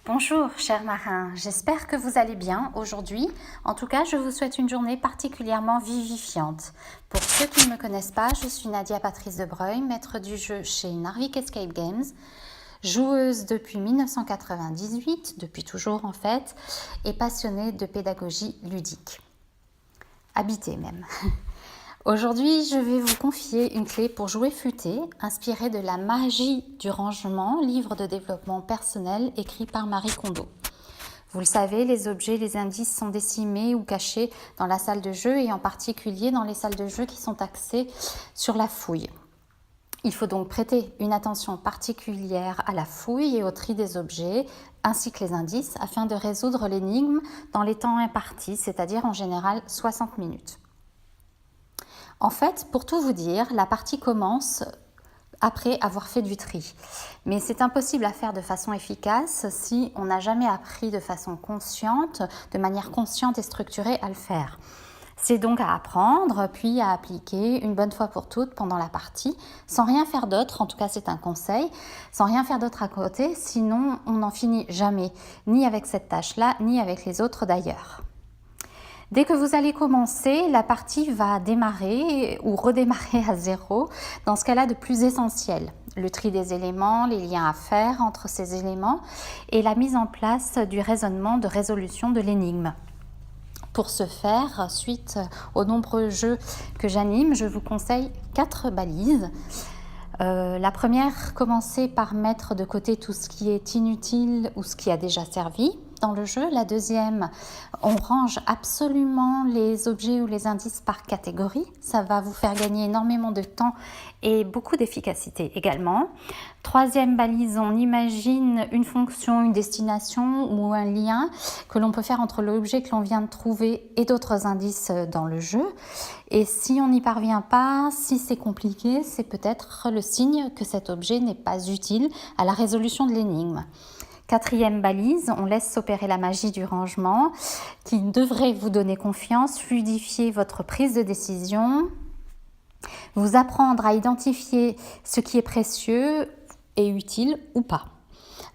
Bonjour chers marins, j'espère que vous allez bien aujourd'hui. En tout cas, je vous souhaite une journée particulièrement vivifiante. Pour ceux qui ne me connaissent pas, je suis Nadia Patrice de Breuil, maître du jeu chez Narvik Escape Games, joueuse depuis 1998, depuis toujours en fait, et passionnée de pédagogie ludique. Habitée même. Aujourd'hui, je vais vous confier une clé pour jouer futé, inspirée de La magie du rangement, livre de développement personnel écrit par Marie Kondo. Vous le savez, les objets, les indices sont décimés ou cachés dans la salle de jeu et en particulier dans les salles de jeu qui sont axées sur la fouille. Il faut donc prêter une attention particulière à la fouille et au tri des objets, ainsi que les indices, afin de résoudre l'énigme dans les temps impartis, c'est-à-dire en général 60 minutes. En fait, pour tout vous dire, la partie commence après avoir fait du tri. Mais c'est impossible à faire de façon efficace si on n'a jamais appris de façon consciente, de manière consciente et structurée à le faire. C'est donc à apprendre, puis à appliquer une bonne fois pour toutes pendant la partie, sans rien faire d'autre, en tout cas c'est un conseil, sans rien faire d'autre à côté, sinon on n'en finit jamais, ni avec cette tâche-là, ni avec les autres d'ailleurs. Dès que vous allez commencer, la partie va démarrer ou redémarrer à zéro dans ce qu'elle a de plus essentiel. Le tri des éléments, les liens à faire entre ces éléments et la mise en place du raisonnement de résolution de l'énigme. Pour ce faire, suite aux nombreux jeux que j'anime, je vous conseille 4 balises. La première, commencez par mettre de côté tout ce qui est inutile ou ce qui a déjà servi dans le jeu. La deuxième, on range absolument les objets ou les indices par catégorie. Ça va vous faire gagner énormément de temps et beaucoup d'efficacité également. Troisième balise, on imagine une fonction, une destination ou un lien que l'on peut faire entre l'objet que l'on vient de trouver et d'autres indices dans le jeu. Et si on n'y parvient pas, si c'est compliqué, c'est peut-être le signe que cet objet n'est pas utile à la résolution de l'énigme. Quatrième balise, on laisse s'opérer la magie du rangement qui devrait vous donner confiance, fluidifier votre prise de décision, vous apprendre à identifier ce qui est précieux et utile ou pas.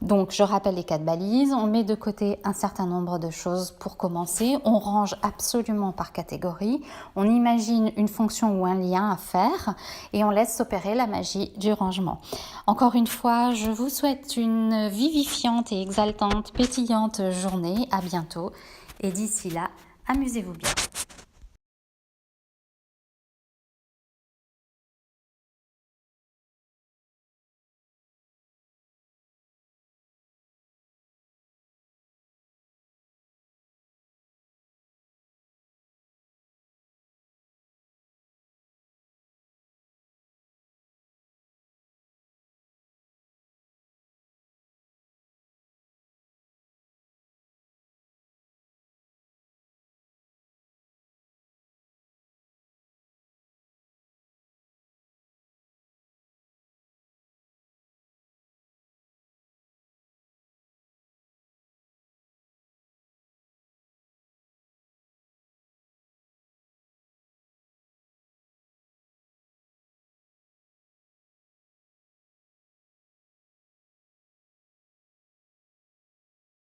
Donc, je rappelle les 4 balises, on met de côté un certain nombre de choses pour commencer, on range absolument par catégorie, on imagine une fonction ou un lien à faire et on laisse s'opérer la magie du rangement. Encore une fois, je vous souhaite une vivifiante et exaltante, pétillante journée, à bientôt et d'ici là, amusez-vous bien.